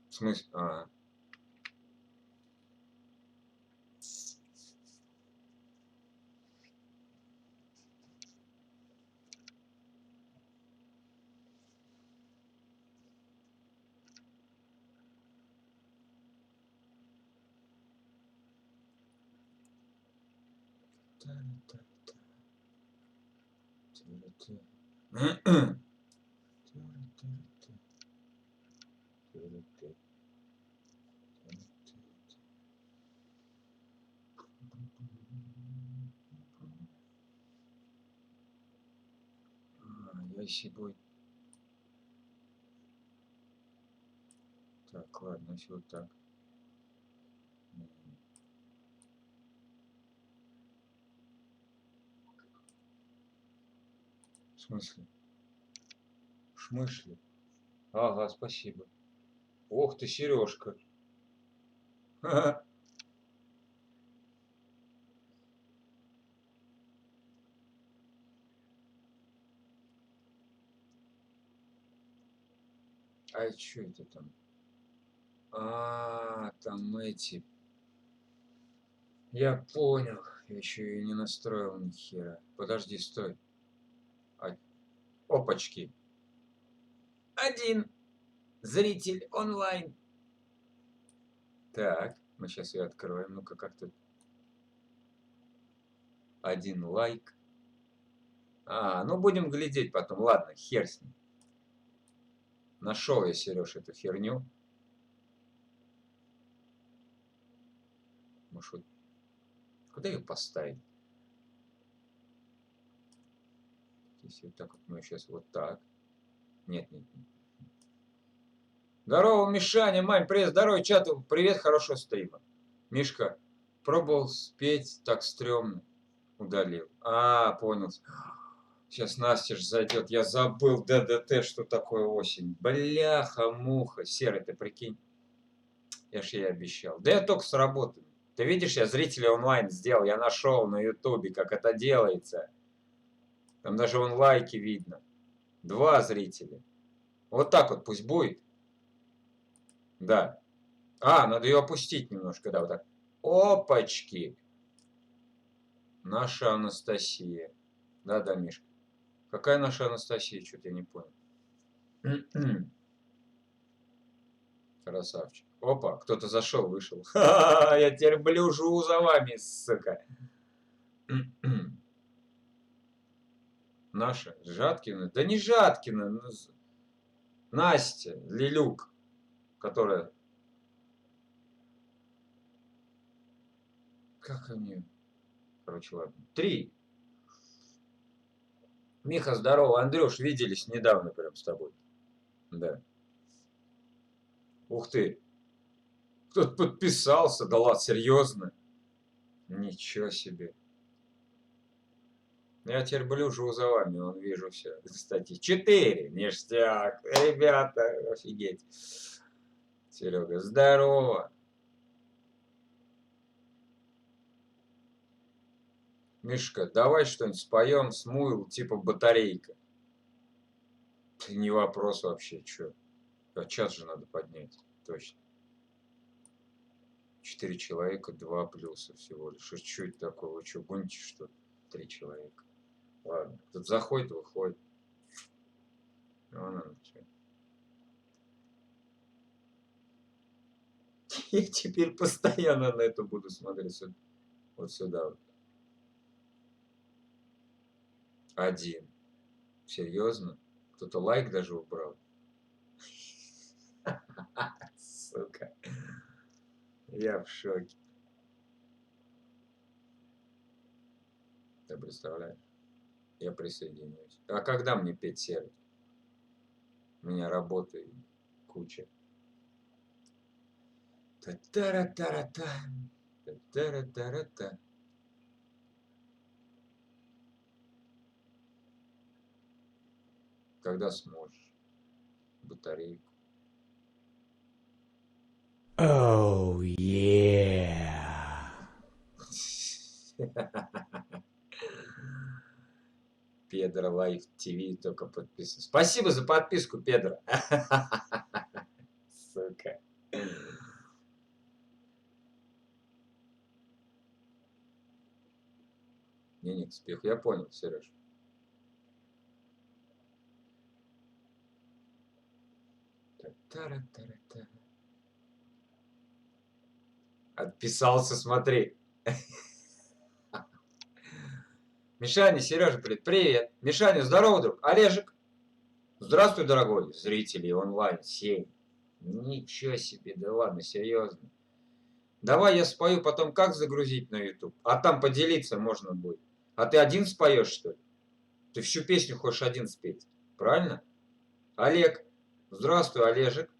В смысле? А. Я себе... Так, ладно, если вот так. В смысле? В смысле? Ага, спасибо. Ох ты, Сережка. А что это там? А, там эти. Я понял. Я еще и не настроил ни хера. Подожди, стой. Опачки. Один зритель онлайн. Так, мы сейчас ее откроем. Ну-ка, как тут? Один лайк. А, ну будем глядеть потом. Ладно, хер с ним. Нашел я, Сереж, эту херню. Может, вот... Куда ее поставить? Если вот так вот мы сейчас вот так. Нет, нет, нет. Здорово, Мишаня, Мань, привет, здорово, чат, привет, хорошего стрима. Мишка, пробовал спеть, так стрёмно. Удалил. А, понял. Сейчас Настя ж зайдет. Я забыл ДДТ, что такое осень. Бляха-муха. Серый, ты прикинь. Я ж ей обещал. Да я только с работы. Ты видишь, я зрителя онлайн сделал. Я нашел на ютубе, как это делается. Там даже вон лайки видно. 2 зрителя. Вот так вот пусть будет. Да. А, надо ее опустить немножко. Да, вот так. Опачки. Наша Анастасия. Да-да, Мишка. Какая наша Анастасия? Что-то я не понял. Красавчик. Опа, кто-то зашел, вышел. Ха-ха-ха, я теперь блюжу за вами, сука. Наша, Жаткина? Да не Жаткина. Настя, Лилюк, которая... Как они? Короче, ладно. 3. Миха, здорово. Андрюш, виделись недавно прям с тобой. Да. Ух ты. Кто-то подписался. Да ладно, серьезно? Ничего себе. Я теперь блюжу за вами, вон вижу все. Кстати, 4. Ништяк. Ребята, офигеть. Серега, здорово. Мишка, давай что-нибудь споем, смуил, типа батарейка. Не вопрос вообще, что. А час же надо поднять, точно. 4 человека, 2 плюса всего лишь. Что это такое? Вы что, гоните, что ли? 3 человека. Ладно, тут заходит, выходит. Вон оно, что. Я теперь постоянно на это буду смотреть. Вот сюда вот. 1. Серьезно? Кто-то лайк даже убрал. Сука. Я в шоке. Ты представляешь? Я присоединяюсь. А когда мне петь, Серый? У меня работы куча. Та-та-ра-та-ра-та. Та-та-ра-та-ра-та. Когда сможешь? Батарейку. Oh yeah. Педро Лайф ТВ только подписан. Спасибо за подписку, Педро. Сука. Не к успеху. Я понял, Сереж. Та-та-ра-та-ра-та. Отписался, смотри. Мишаня, Сережа, привет. Мишаня, здорово, друг. Олежек. Здравствуй, дорогой. Зрители онлайн 7. Ничего себе, да ладно, серьезно. Давай я спою, потом как загрузить на YouTube? А там поделиться можно будет. А ты один споешь, что ли? Ты всю песню хочешь один спеть. Правильно? Олег. Здравствуй, Олежек.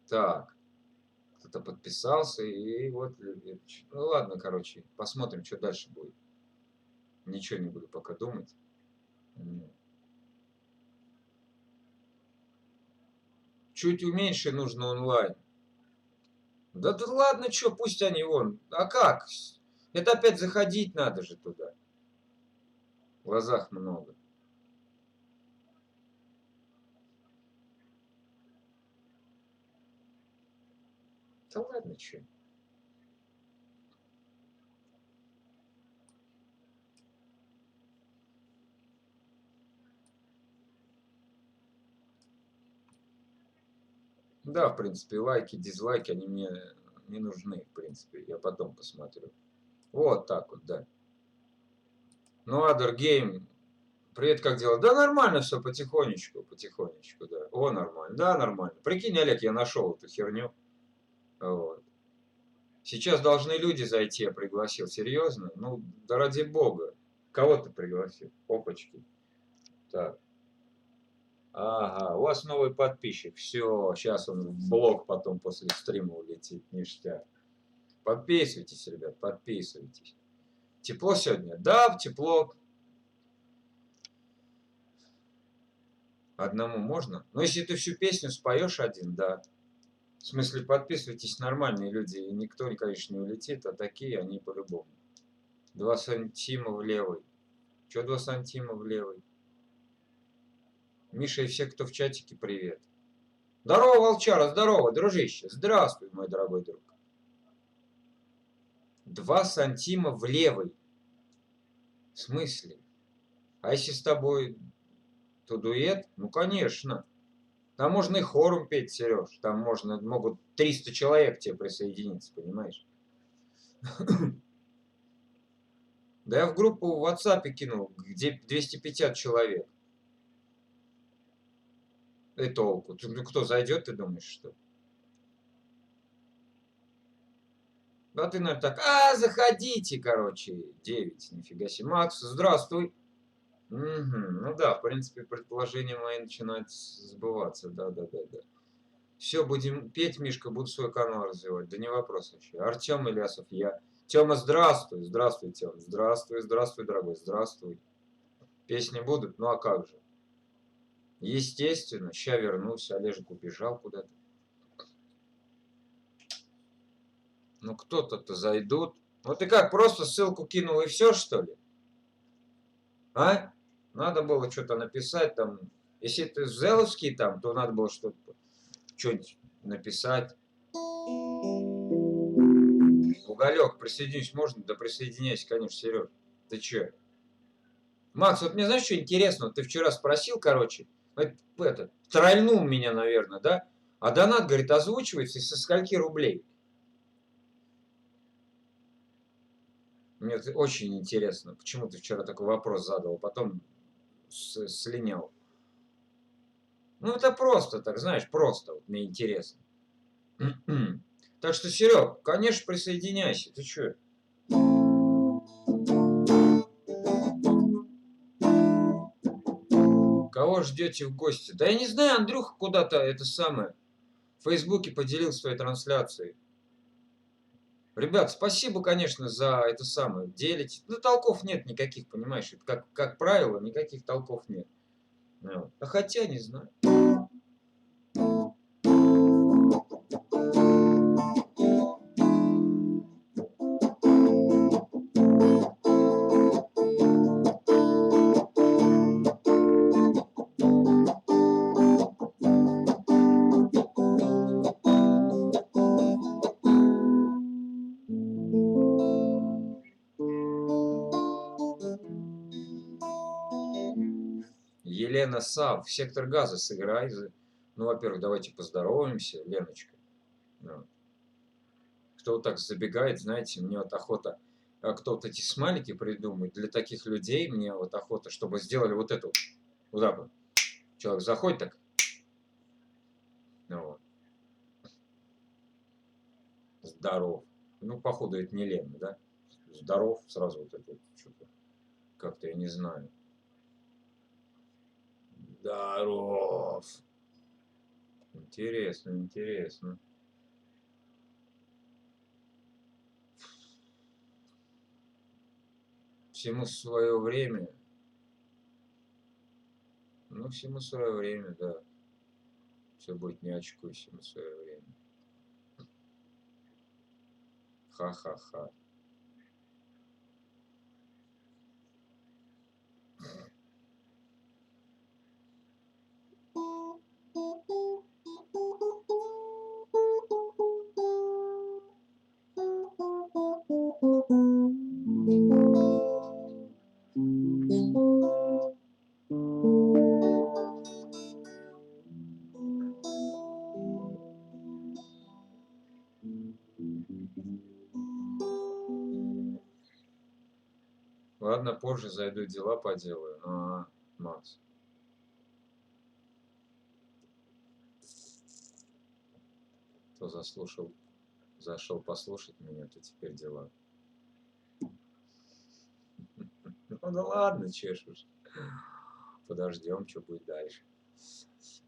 Так. Кто-то подписался, и вот... Ну ладно, короче, посмотрим, что дальше будет. Ничего не буду пока думать. Чуть уменьше нужно онлайн. Да ладно, что, пусть они вон. А как? Это опять заходить надо же туда. В глазах много. Да ладно, что. Да, в принципе, лайки, дизлайки, они мне не нужны, в принципе. Я потом посмотрю. Вот так вот, да. Ну, Other Game. Привет, как дела? Да нормально все, потихонечку, потихонечку, да. О, нормально. Да, нормально. Прикинь, Олег, я нашел эту херню. Вот. Сейчас должны люди зайти, я пригласил. Серьезно? Ну, да ради бога. Кого ты пригласил? Опачки. Так. Ага, у вас новый подписчик. Все, сейчас он в блог потом после стрима улетит. Ништяк. Подписывайтесь, ребят, подписывайтесь. Тепло сегодня? Да, тепло. Одному можно? Но если ты всю песню споешь один, да. В смысле, подписывайтесь, нормальные люди. И никто, конечно, не улетит, а такие они по-любому. 2 сантима в левый. Че 2 сантима в левый? Миша и все, кто в чатике, привет. Здорово, волчара, здорово, дружище. Здравствуй, мой дорогой друг. 2 сантима в левый. В смысле? А если с тобой то дуэт? Ну, конечно. Там можно и хором петь, Сереж. Там могут 300 человек тебе присоединиться, понимаешь? Да я в группу в WhatsApp кинул, где 250 человек. И толку. Ну, кто зайдет, ты думаешь, что? Да ты, наверное, так, заходите, короче, 9, нифига себе. Макс, здравствуй. Угу. Ну да, в принципе, предположения мои начинают сбываться, да. Все, будем петь, Мишка, буду свой канал развивать, да не вопрос вообще. Артем Ильясов, я. Тёма, здравствуй, здравствуй, Тём, здравствуй, дорогой, здравствуй. Песни будут? Ну а как же? Естественно, ща вернусь, Олежек убежал куда-то. Ну кто-то зайдут. Ну ты как, просто ссылку кинул и все, что ли? А? Надо было что-то написать там. Если ты зеловский там, то надо было что-нибудь написать. Уголек, присоединюсь можно? Да присоединяйся, конечно, Сереж. Ты че? Макс, вот мне знаешь, что интересно? Вот ты вчера спросил, короче, трольнул меня, наверное, да? А донат, говорит, озвучивается со скольки рублей? Мне очень интересно, почему ты вчера такой вопрос задал, потом слинял. Ну, это просто так, знаешь, просто вот мне интересно. Так что, Серег, конечно, присоединяйся. Ты че? Кого ждете в гости? Да я не знаю, Андрюха куда-то это самое в Фейсбуке поделил своей трансляцией. Ребят, спасибо, конечно, за это самое. Делите. Ну, толков нет никаких, понимаешь? Это как правило, никаких толков нет. Вот. А хотя, не знаю. Лена Сав, «Сектор газа» сыграй. Ну, во-первых, давайте поздороваемся, Леночка. Ну, кто вот так забегает, знаете, мне вот охота, кто-то эти смайлики придумает. Для таких людей мне вот охота, чтобы сделали вот это вот так вот. Человек заходит так. Ну, вот. Здоров. Ну, походу, это не Лена, да? Здоров, сразу вот это вот что-то. Как-то я не знаю. Здоров. Интересно, интересно. Всему свое время. Ну, всему свое время, да. Все будет не очкуй, всему свое время. Ха-ха-ха. Ладно, позже зайду, дела поделаю. Ага, Макс. Кто заслушал, зашел послушать меня, то теперь дела. Ну да ладно, чешешь. Подождем, что будет дальше.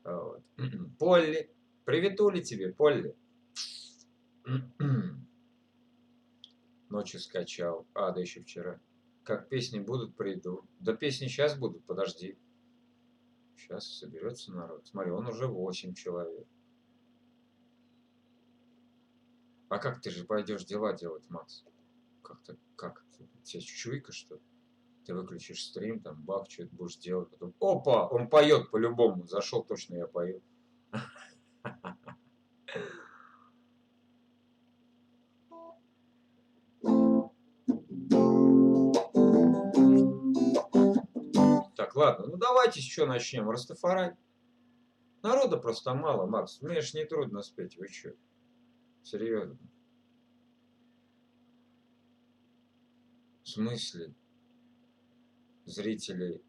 Вот. Полли. Приветули тебе, Полли. Ночью скачал. А, да еще вчера. Как песни будут, приду. Да песни сейчас будут, подожди. Сейчас соберется народ. Смотри, он уже 8 человек. А как ты же пойдешь дела делать, Макс? Как-то, как? Тебе чуйка, что ли? Ты выключишь стрим, там, бах, что-то будешь делать. Потом, опа, он поет по-любому. Зашел, точно я пою. Так, ладно, ну давайте еще начнем. Растафарай. Народа просто мало, Макс. Мне ж не трудно спеть, вы что? Серьезно. В смысле? Зрителей.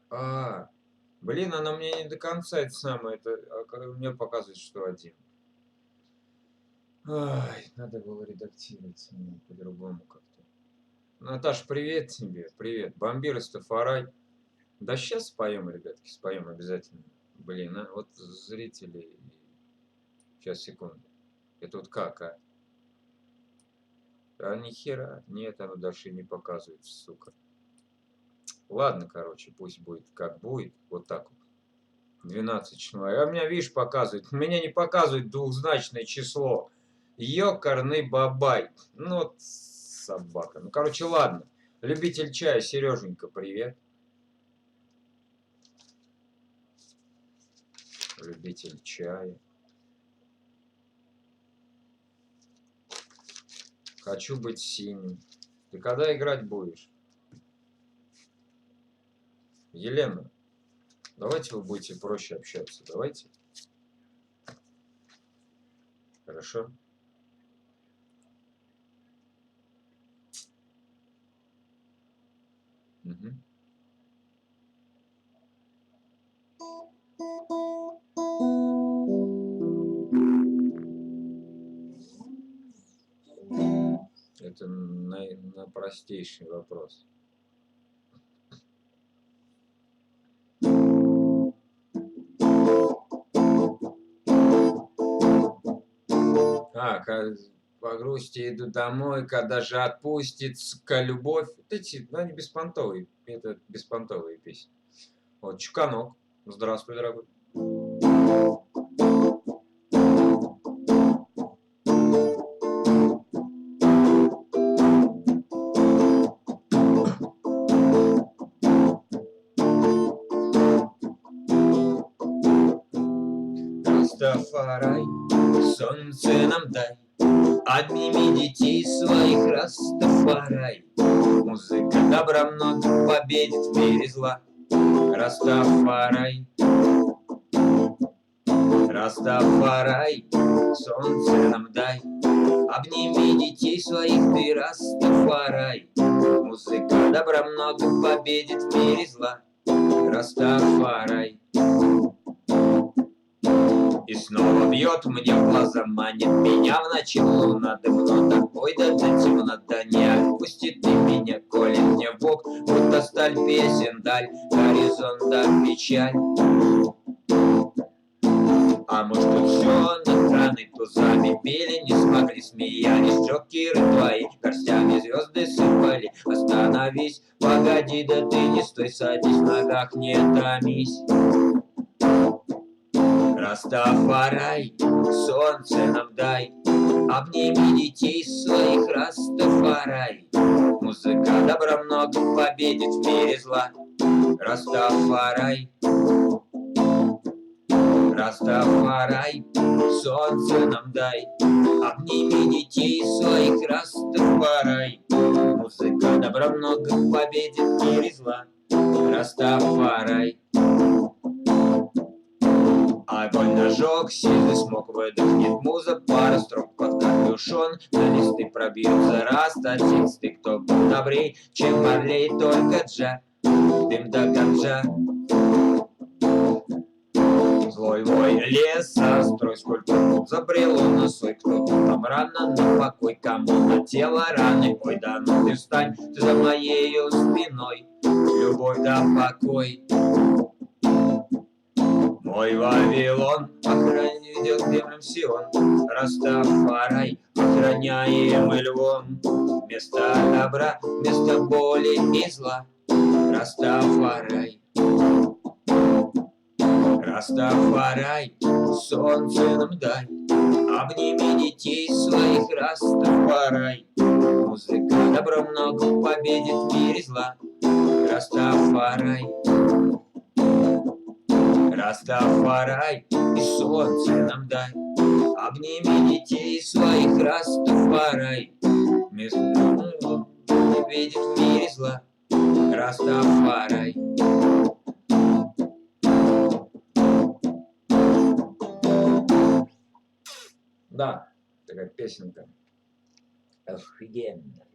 А, блин, она мне не до конца это самое, мне показывает, что один. Ай, надо было редактировать по-другому как-то. Наташ, привет тебе, привет. Бомби Растафарай. Да сейчас споем, ребятки, споем обязательно. Блин, а вот зрители. Сейчас, секунду. Это вот как, а? А ни хера. Нет, оно дальше не показывает, сука. Ладно, короче, пусть будет как будет. Вот так вот. 12 число. А у меня, видишь, показывает. У меня не показывает двухзначное число. Ёкарный бабай. Ну вот собака. Ну, короче, ладно. Любитель чая, Сереженька, привет. Любитель чая. Хочу быть синим. Ты когда играть будешь? Елена, давайте вы будете проще общаться. Давайте. Хорошо? Угу. Это на простейший вопрос. По грусти иду домой, когда же отпустит, сука, любовь. Вот эти, ну, они беспонтовые. Это беспонтовые песни. Вот, Чуканок. Здравствуй, дорогой. Растафарай, солнце нам дай, Обними детей своих, Растафарай. Музыка добра много победит в мире зла. Растафарай. Растафарай, солнце нам дай. Обними детей своих, ты Растафарай. Музыка добра много победит в мире зла. Растафарай. И снова бьет мне в глаза, манит меня в ночи луна. Давно такой, да темнота не отпустит ты меня, коли мне Бог будто сталь песен даль, горизонта печаль. А может тут все над раной тузами били, не смогли, смеялись джокеры твои, горстями звезды сыпали. Остановись, погоди, да ты не стой, садись, в ногах не томись. Растафарай, солнце нам дай. Обними детей своих, Растафарай. Музыка добра много победит в мире зла. Растафарай. Растафарай, солнце нам дай. Обними детей своих, Растафарай. Музыка добра много победит в мире зла. Растафарай. Огонь нажег, сизый смог, выдохнет муза, пара строк под капюшон, на листы пробьется раста тексты, кто был добрей, чем Марлей, только Джа, дым да ганджа. Злой вой леса, строй, сколько пуд забрело на свой, кто там рано на покой, кому на тело раны, ой, да ну ты встань, ты за моею спиной, любовь да покой. Мой Вавилон ведет к землям Сион, Растафарай, охраняемый львом. Место добра, место боли и зла, Растафарай. Растафарай, солнце нам дай. Обними детей своих, Растафарай. Музыка добра много победит в мире зла. Растафарай. Растафарай, и солнце нам дай. Обними детей своих, Растафарай. Место победит в мире зла. Растафарай. Да, такая песенка офигенная.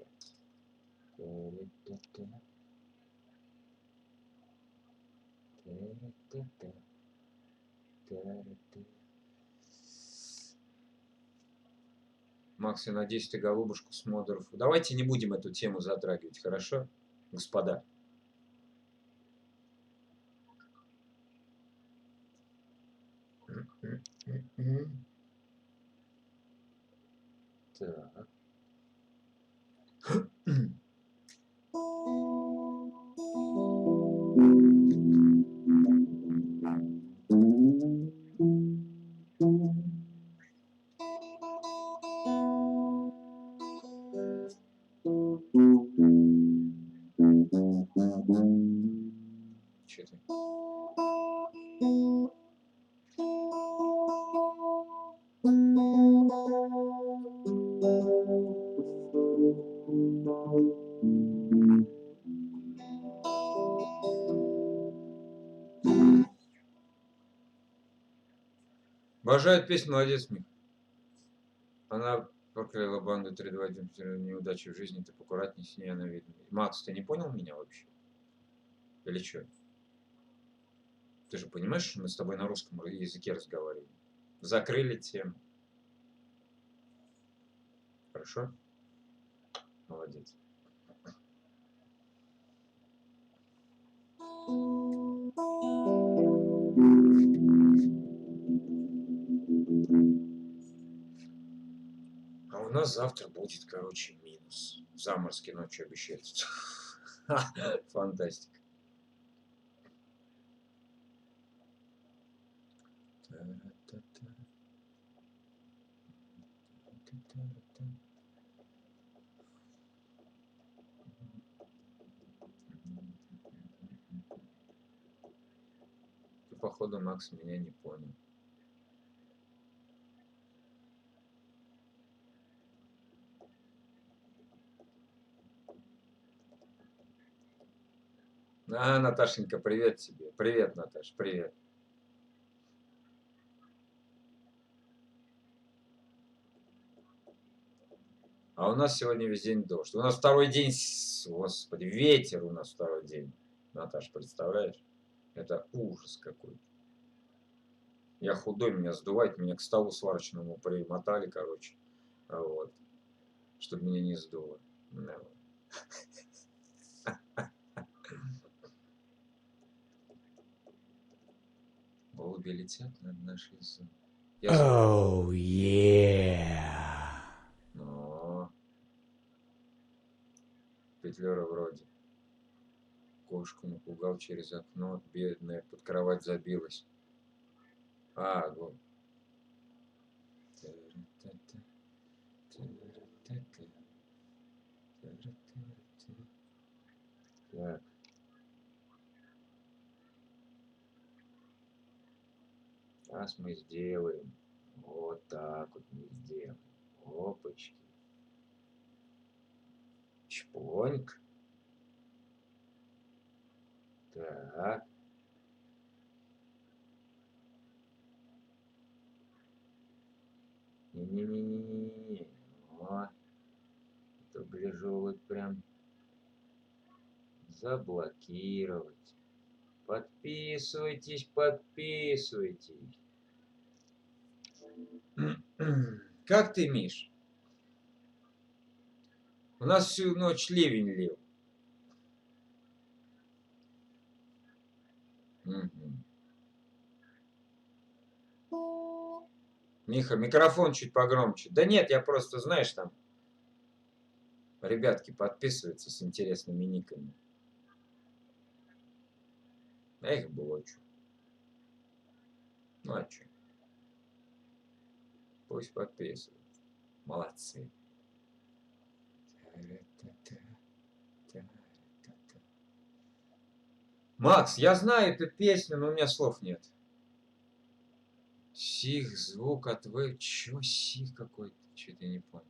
Макс, я надеюсь, ты голубушку с Модоров. Давайте не будем эту тему затрагивать, хорошо, господа? Так. Че ты? Обожает песню, молодец, Мих. Она прокляла банду 3-2-1, неудачи в жизни, ты поаккуратней с ней, она видна. Макс, ты не понял меня вообще? Или что? Ты же понимаешь, что мы с тобой на русском языке разговариваем? Закрыли тему. Хорошо? Молодец. А у нас завтра будет, короче, минус. Заморский ночью обещают. Фантастика. Ты, походу, Макс, меня не понял. А, Наташенька, привет тебе. Привет, Наташ, привет. А у нас сегодня весь день дождь. У нас второй день, господи, ветер у нас второй день. Наташ, представляешь? Это ужас какой-то. Я худой, меня сдувает, меня к столу сварочному примотали, короче. Вот. Чтобы меня не сдуло. Да. Голуби летят над нашей зоной. Я звук. Oh, yeah. Но. Петлюра вроде. Кошку напугал через окно, бедная, под кровать забилась. А, вот. Так. Сейчас мы сделаем. Вот так вот мы сделаем. Опачки. Чпоньк. Так. Не-не-не-не-не-не. О, то гляжу вот прям заблокировать. Подписывайтесь, подписывайтесь. Как ты, Миш? У нас всю ночь ливень лил. Мгм. Миха, микрофон чуть погромче. Да нет, я просто, знаешь, там ребятки подписываются с интересными никами. Я их блочу. Ну а чё? Пусть подписываются. Молодцы. Макс, я знаю эту песню, но у меня слов нет. Сих звук от вы... Чё сих какой-то? Чё-то я не понял.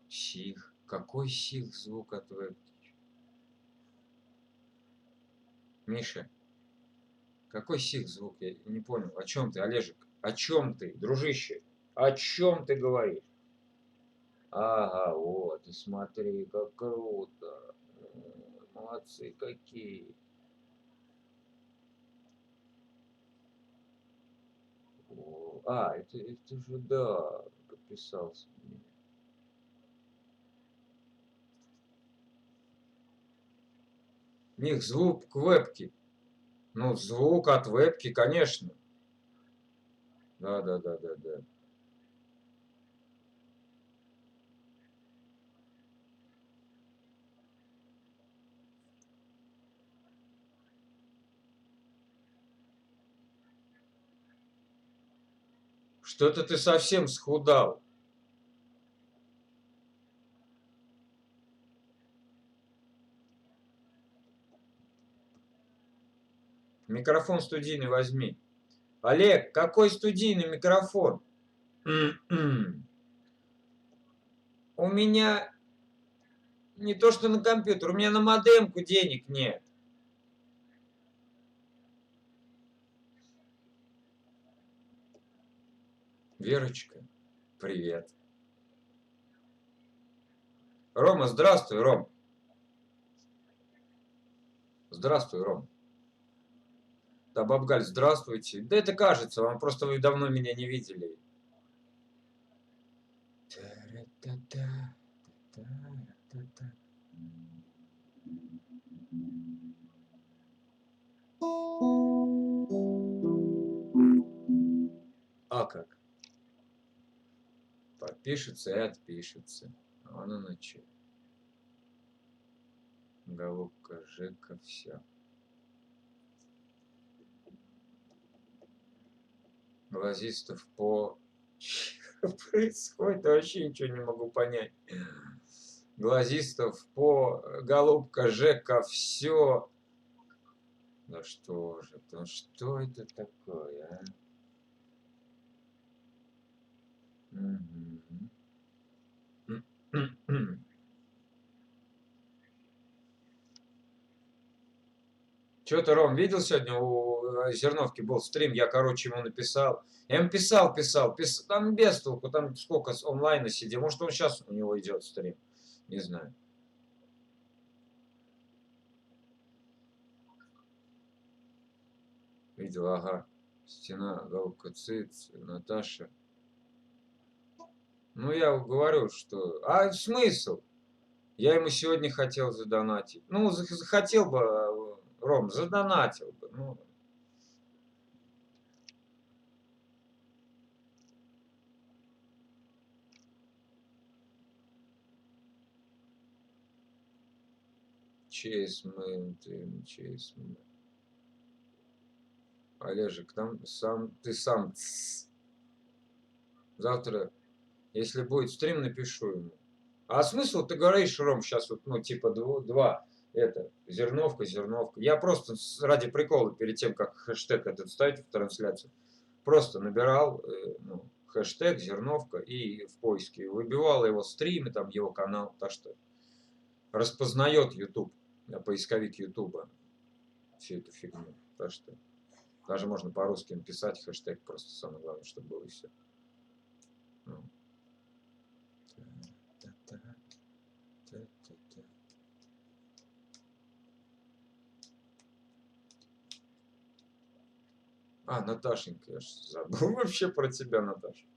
Сих. Какой сих звук от вебки? Миша, какой сих звук? Я не понял. О чем ты, Олежек? О чем ты, дружище? О чем ты говоришь? Ага, вот, и смотри, как круто. Молодцы какие. О, а, это же, да, подписался. У них звук вебки. Ну, звук от вебки, конечно. Да, да, да, да, да. Что-то ты совсем схудал. Микрофон студийный возьми. Олег, какой студийный микрофон? У меня не то что на компьютер, у меня на модемку денег нет. Верочка, привет. Рома, здравствуй, Ром. Здравствуй, Ром. Да, Бабгаль, здравствуйте. Да это кажется, вам просто вы давно меня не видели. А как? Подпишется и отпишется. Вон оно че. Голубка, Жека, все. Глазистов по... Что происходит? Я вообще ничего не могу понять. Глазистов по... Голубка, Жека, все. Да что же, ну что это такое, а? Мгм. Что ты, Ром, видел сегодня у Зерновки был стрим, я, короче, ему написал. Я ему писал, там без толку, там сколько с онлайна сидел. Может, он сейчас у него идет стрим, не знаю. Видел, ага. Стена, Галка, Циц, Наташа. Ну, я говорю, что... А смысл? Я ему сегодня хотел задонатить. Ну, захотел бы, Ром, задонатил бы. Ну, Чейсмент, Чейсмент. Олежек, там сам, ты сам. Завтра, если будет стрим, напишу ему. А смысл, ты говоришь, Ром, сейчас вот, ну, типа два, это, зерновка. Я просто ради прикола, перед тем, как хэштег этот ставить в трансляцию, просто набирал, ну, хэштег зерновка и в поиске выбивал его стримы, там, его канал, так что распознает YouTube, поисковик YouTube всю эту фигню. Так что даже можно по-русски написать хэштег, просто самое главное, чтобы было и все. Ну. А, Наташенька, я ж забыл вообще про тебя, Наташа.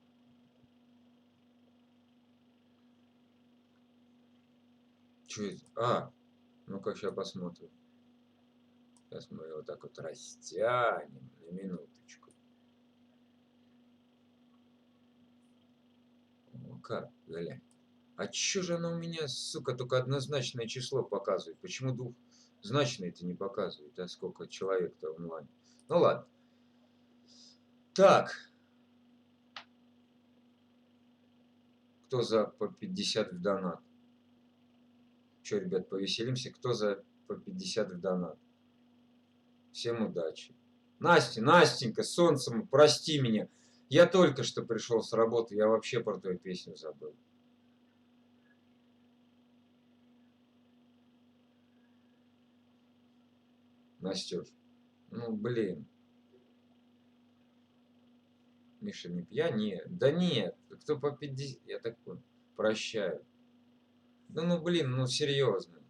Что это? А, ну-ка, сейчас посмотрим. Сейчас мы его так вот растянем на минуточку. Ну-ка, глянь. А чё же оно у меня, сука, только однозначное число показывает? Почему двухзначное-то не показывает? А сколько человек-то онлайн? Ну ладно. Так. Кто за по 50 в донат? Че, ребят, повеселимся? Кто за по 50 в донат? Всем удачи. Настенька, солнцем, прости меня. Я только что пришел с работы, я вообще про твою песню забыл. Настюш, ну блин. Миша, не я? Нет. Да нет. Кто по 50? Я так понял. Прощаю. Ну блин, ну серьезно.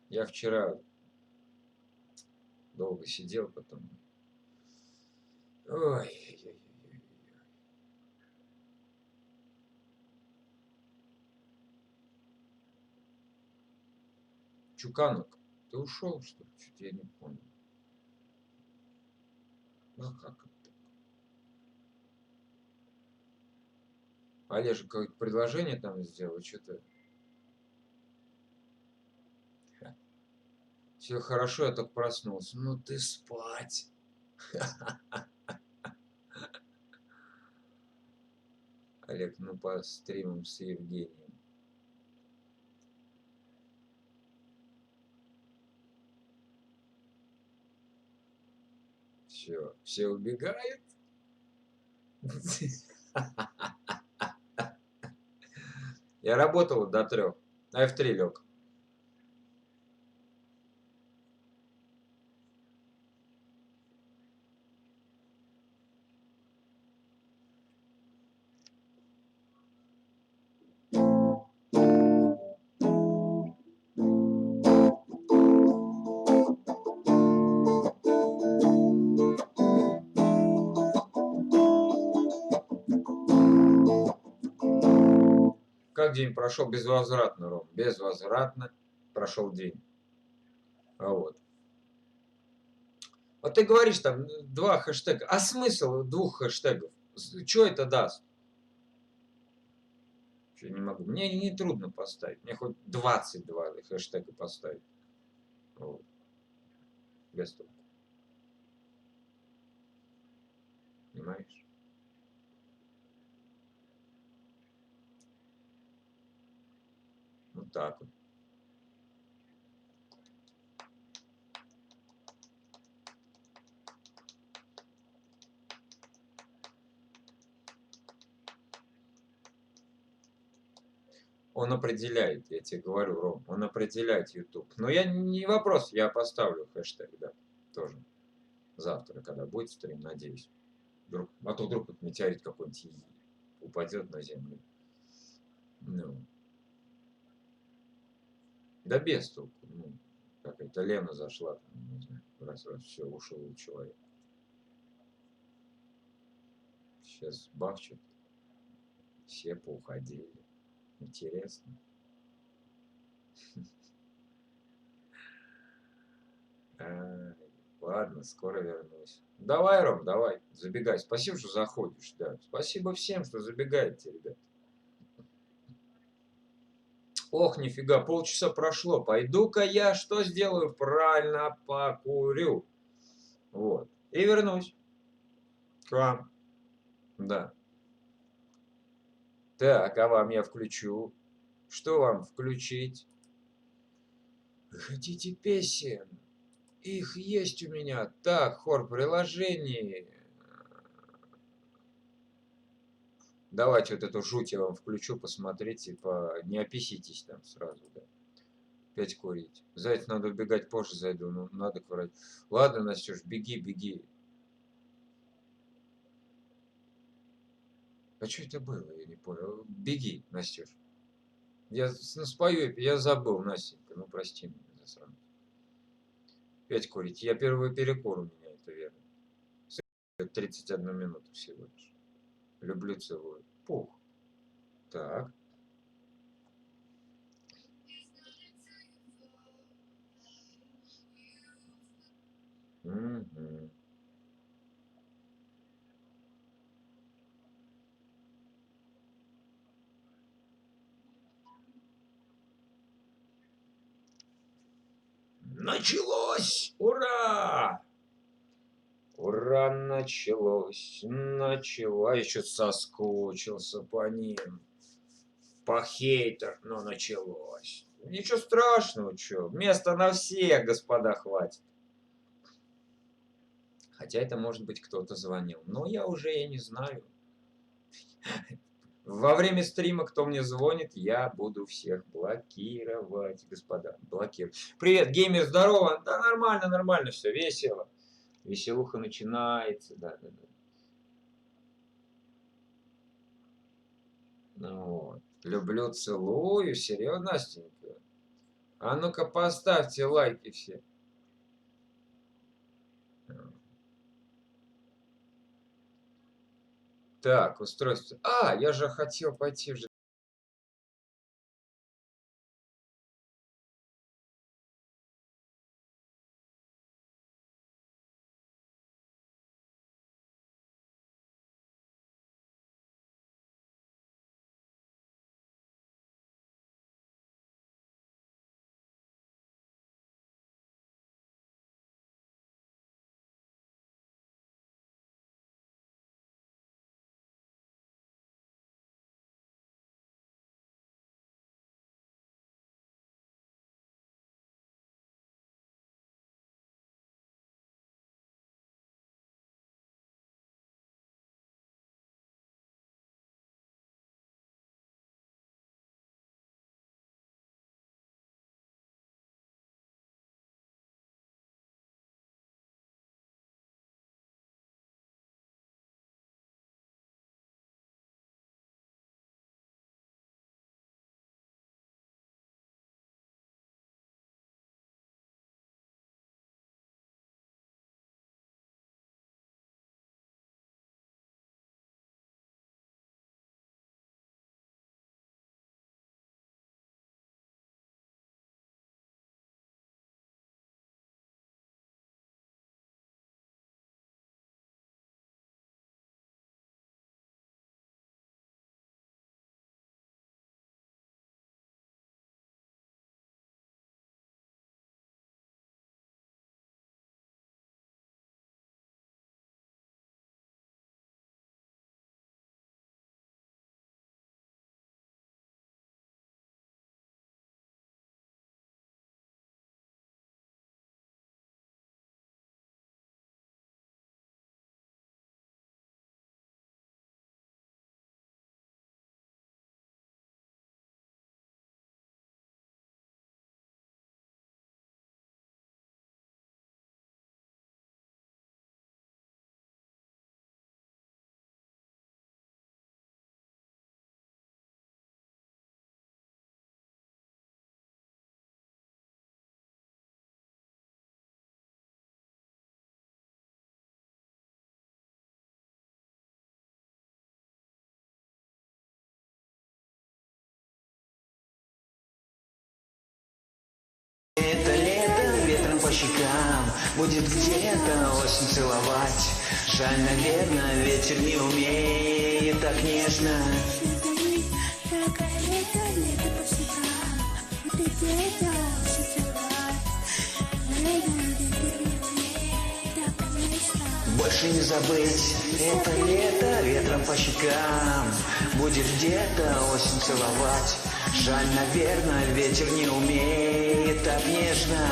Я вчера долго сидел, потом... Ой, Чуканок, ты ушел, что ли? Чуть я не помню. Ну как это? Олежек какое-то предложение там сделал, что-то... Все хорошо, я только проснулся. Ну ты спать. Олег, ну по стримам с Евгением. Все убегают. Я работал до 3, а я в 3 лег. Как день прошел безвозвратно, Ром? Безвозвратно прошел день. А вот. Вот ты говоришь там 2 хэштега. А смысл 2 хэштегов? Что это даст? Что не могу. Мне не трудно поставить. Мне хоть 22 хэштега поставить. Вот. Без толку. Понимаешь? Вот так вот. Он определяет, я тебе говорю, Ром, он определяет YouTube. Но я не вопрос, я поставлю хэштег, да, тоже. Завтра, когда будет стрим, надеюсь. А то вдруг вот метеорит какой-нибудь упадет на Землю. Ну, да без толку. Ну, какая-то Лена зашла, там, не знаю, раз, все, ушел человек. Сейчас бахчет, все поуходили. Интересно. Ай, ладно, скоро вернусь. Давай, Ром, давай, забегай. Спасибо, что заходишь, да. Спасибо всем, что забегаете, ребят. Ох, нифига, полчаса прошло. Пойду-ка я что сделаю? Правильно покурю. Вот. И вернусь к вам. Да. Так, а вам я включу. Что вам включить? Вы хотите песен? Их есть у меня. Так, хор приложений. Давайте вот эту жуть я вам включу, посмотрите, не описитесь там сразу, да. Опять курить. За это надо убегать позже зайду, ну надо курить. Ладно, Настюш, беги, беги. А что это было, я не понял. Беги, Настюш. Я спою, я забыл, Настенька, ну прости меня, засранец. Опять курить. Я первый перекур у меня, это верно. 31 минуту всего лишь. Люблю, целую. Пух. Так. Угу. Началось! Ура! Ура, началось. Начало. А еще соскучился по ним. По хейтер, но началось. Ничего страшного, что. Места на всех, господа, хватит. Хотя это, может быть, кто-то звонил. Но я уже и не знаю. Во время стрима, кто мне звонит, я буду всех блокировать, господа. Блокировать. Привет, геймер, здорово. Да нормально, нормально все, весело. Веселуха начинается, да. Ну вот. Люблю, целую. Серьезно, Настенька? А ну-ка поставьте лайки все. Так, устройство. А, я же хотел пойти в Будет где-то осень целовать. Жаль, наверное, ветер не умеет так нежно. Больше не забыть это лето ветром по щекам. Будет где-то осень целовать. Жаль, наверное, ветер не умеет так нежно.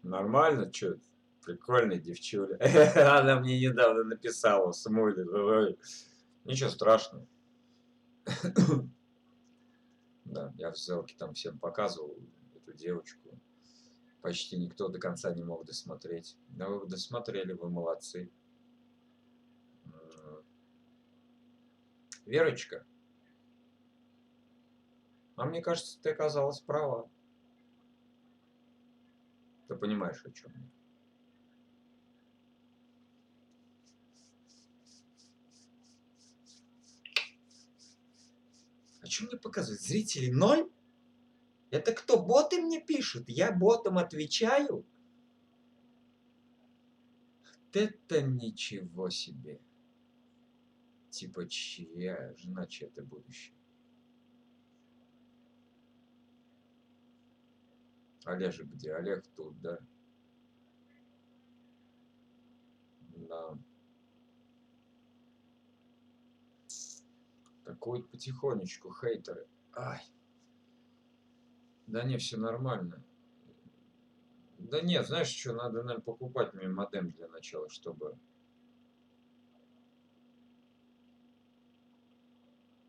Нормально, чё? Прикольная девчуля. Она мне недавно написала, Самуэль. Ничего страшного. Да, я в ссылке там всем показывал эту девочку. Почти никто до конца не мог досмотреть. Да вы досмотрели, вы молодцы. Верочка, а мне кажется, ты оказалась права. Ты понимаешь, о чем я. А что мне показывает? Зрителей 0? Это кто? Боты мне пишут? Я ботом отвечаю? Это ничего себе. Типа, чья жена, чья-то будущее. Олежек где? Олег тут, да? Да. Такой потихонечку, хейтеры. Ай. Да не, все нормально. Да нет, знаешь что, надо, наверное, покупать мне модем для начала, чтобы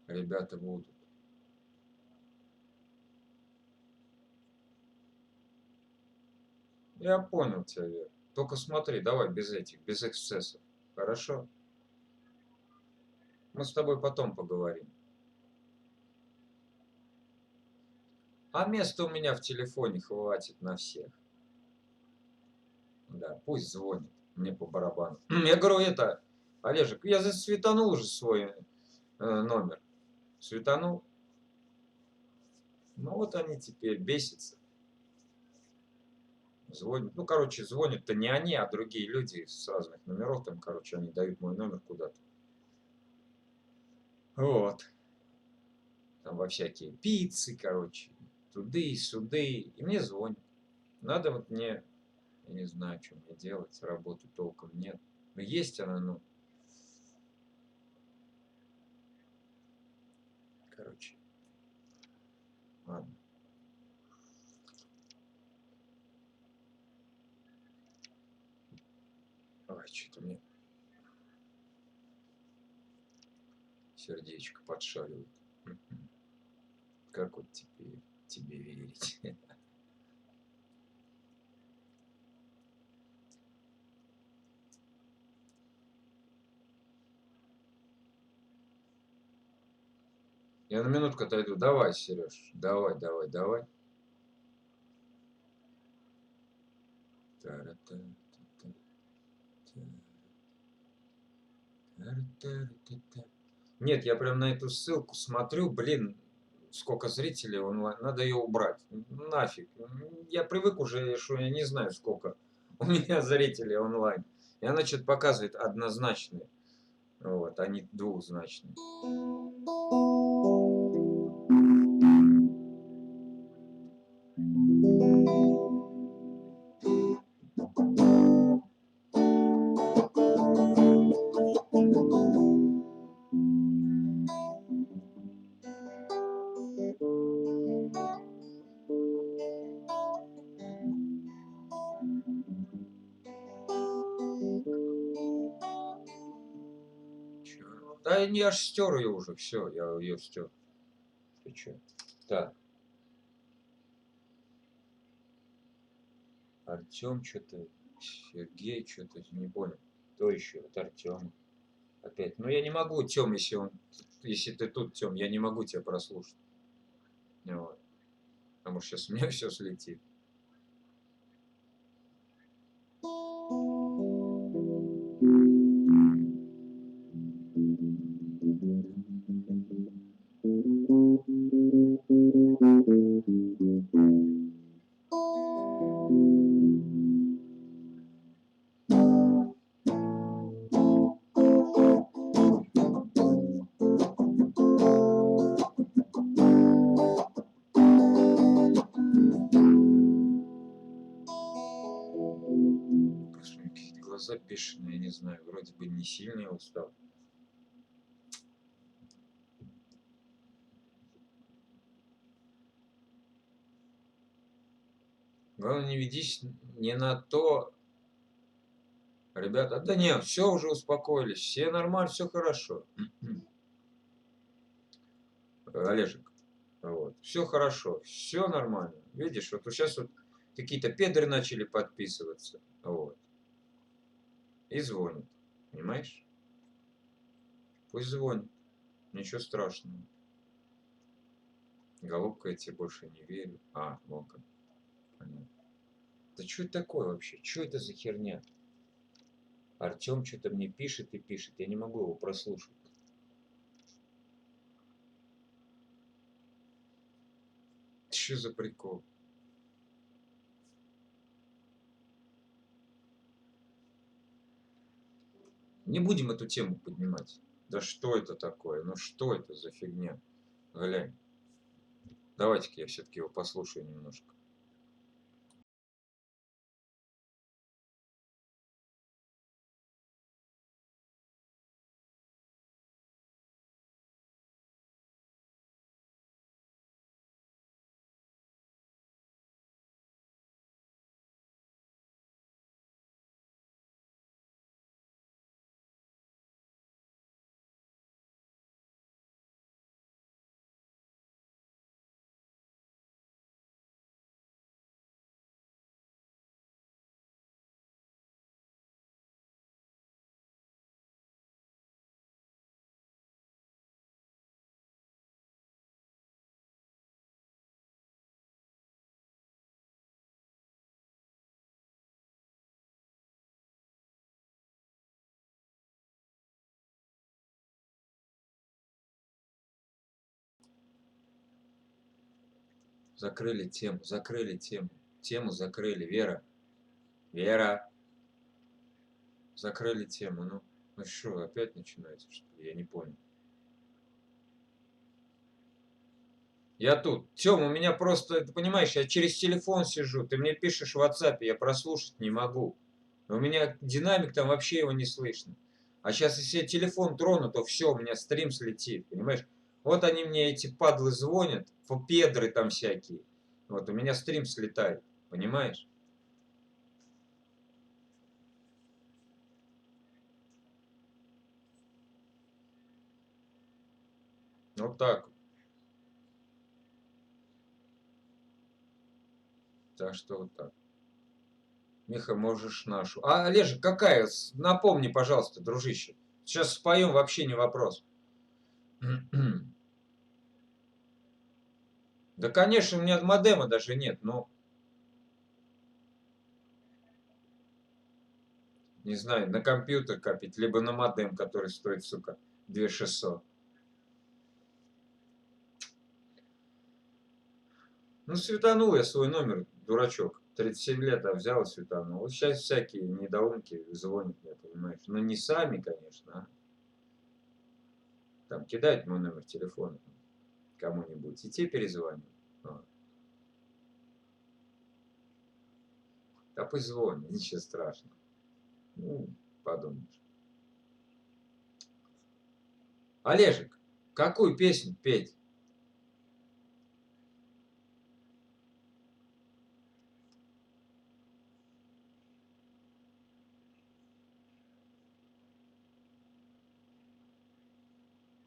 ребята будут. Я понял тебя, Вер. Только смотри, давай без этих, без эксцессов. Хорошо? Мы с тобой потом поговорим. А места у меня в телефоне хватит на всех. Да, пусть звонит. Мне по барабану. Я говорю, это, Олежек, я засветанул уже свой номер. Светанул. Ну вот они теперь бесятся. Звонят. Ну, короче, звонят-то не они, а другие люди с разных номеров. Там, короче, они дают мой номер куда-то. Вот. Там во всякие пиццы, короче. Туды, сюды. И мне звонят. Надо вот мне, я не знаю, что мне делать. Работы толком нет. Но есть она, ну. Короче. Ладно. Ой, что-то мне сердечко подшаливает. Как вот теперь тебе верить? Я на минутку отойду. Давай, Сереж. Давай, давай, давай. Нет, я прям на эту ссылку смотрю, блин, сколько зрителей онлайн, надо ее убрать. Нафиг. Я привык уже, что я не знаю, сколько у меня зрителей онлайн. И она что-то показывает однозначные, вот, а не двухзначные. Чё? Да я ж стер ее уже, все, я ее стер. Ты че? Так. Артем что-то Сергей, что-то не понял. Кто еще? Это Артем. Опять. Ну я не могу, Тем, если ты тут, Тем, я не могу тебя прослушать. Вот. Потому что сейчас у меня все слетит. Просто у меня какие-то глаза бешеные, я не знаю, вроде бы не сильно я устал. Главное, не ведись не на то. Ребята, да нет, все уже успокоились, все нормально, все хорошо. Олежек, вот, все хорошо, все нормально. Видишь, вот сейчас вот какие-то педры начали подписываться, вот, и звонят, понимаешь? Пусть звонит, ничего страшного. Голубка, я тебе больше не верю. А, вон как, понятно. Да что это такое вообще? Что это за херня? Артем что-то мне пишет и пишет, я не могу его прослушать. Что за прикол? Не будем эту тему поднимать. Да что это такое? Ну что это за фигня? Глянь. Давайте-ка я все-таки его послушаю немножко. Закрыли тему, закрыли тему. Тему закрыли. Вера. Вера. Закрыли тему. Ну что, опять начинается, что ли? Я не понял. Я тут. Тем, у меня просто, ты понимаешь, я через телефон сижу. Ты мне пишешь в WhatsApp, я прослушать не могу. У меня динамик там вообще его не слышно. А сейчас, если я телефон трону, то все, у меня стрим слетит, понимаешь? Вот они мне, эти падлы, звонят, педры там всякие. Вот, у меня стрим слетает, понимаешь? Вот так вот. Так что вот так. Миха, можешь нашу. А, Олежек, какая? Напомни, пожалуйста, дружище. Сейчас споем, вообще не вопрос. Да, конечно, у меня модема даже нет, но... Не знаю, на компьютер копить, либо на модем, который стоит, сука, 2600. Ну, светанул я свой номер, дурачок. 37 лет, а взял и светанул. Вот сейчас всякие недоумки звонят мне, понимаешь. Ну, не сами, конечно, а. Там кидать мой номер телефона кому-нибудь, и те перезвонят. Вот. Да пусть звонит, ничего страшного. Ну, подумаешь. Олежек, какую песню петь?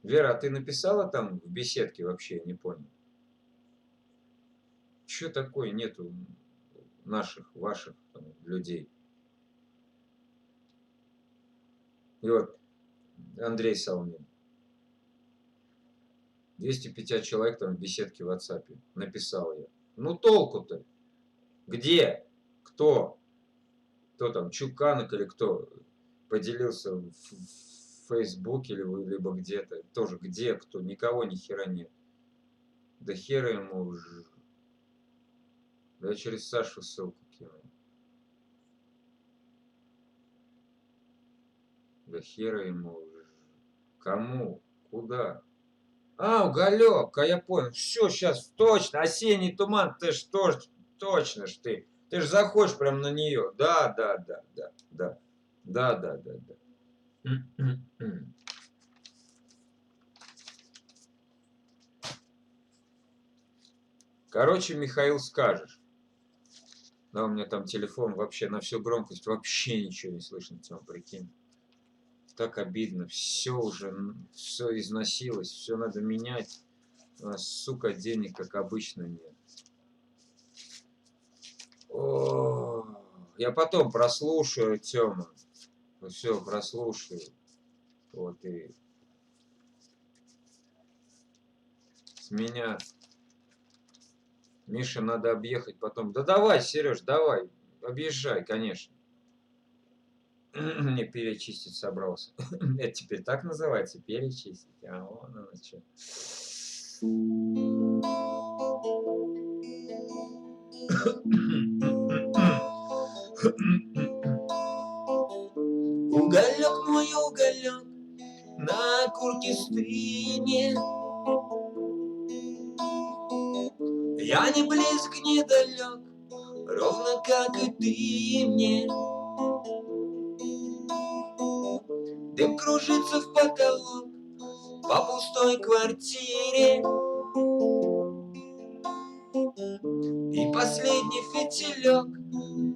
Вера, а ты написала там в беседке вообще, я не понял. Что такое нету наших, ваших там, людей? И вот Андрей Салмин. 250 человек там в беседке в WhatsApp написал я. Ну толку-то? Где? Кто? Кто там? Чуканок или кто? Поделился в Фейсбуке либо где-то. Тоже где кто? Никого ни хера нет. Да хера ему уже. Да я через Сашу ссылку кину. Да хера ему уже. Кому? Куда? А, уголек, а я понял. Все, сейчас точно. Осенний туман, ты ж тоже, точно ж ты. Ты ж заходишь прям на нее. Да. Короче, Михаил, скажешь. Да, у меня там телефон вообще на всю громкость, вообще ничего не слышно, Тём, прикинь. Так обидно, все уже, все износилось, все надо менять. У нас, сука, денег, как обычно, нет. О, я потом прослушаю, Тёма. Все, прослушаю. Вот и с меня... Миша, надо объехать потом. Да давай, Сереж, давай. Объезжай, конечно. Не перечистить собрался. Это теперь так называется, перечистить. А вон оно что. Уголек мой, уголек, на окурке стынет. Я не близок, не далек, ровно как и ты мне. Дым кружится в потолок по пустой квартире. И последний фитилек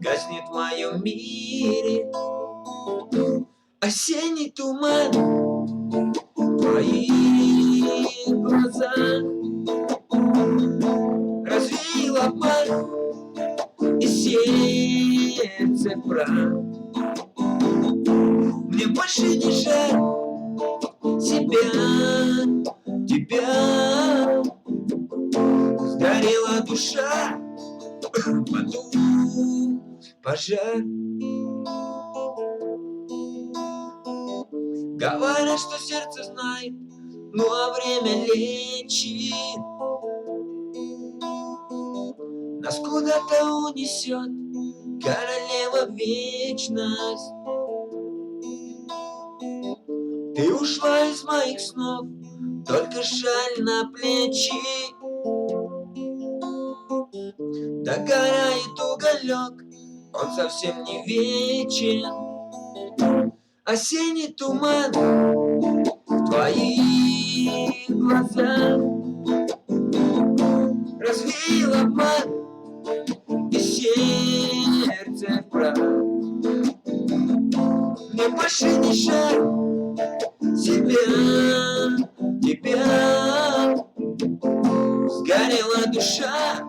гаснет в моем мире. Осенний туман в твоих глазах развеял обман и сердце прах. Мне больше не жаль тебя. Сгорела душа, потух пожар. Говорят, что сердце знает, ну а время лечит. Нас куда-то унесет королева вечность. Ты ушла из моих снов, только шаль на плечи. Догорает уголек, он совсем не вечен. Осенний туман в твоих глазах развеял обман и сердце прах. Мне больше не жаль тебя. Сгорела душа,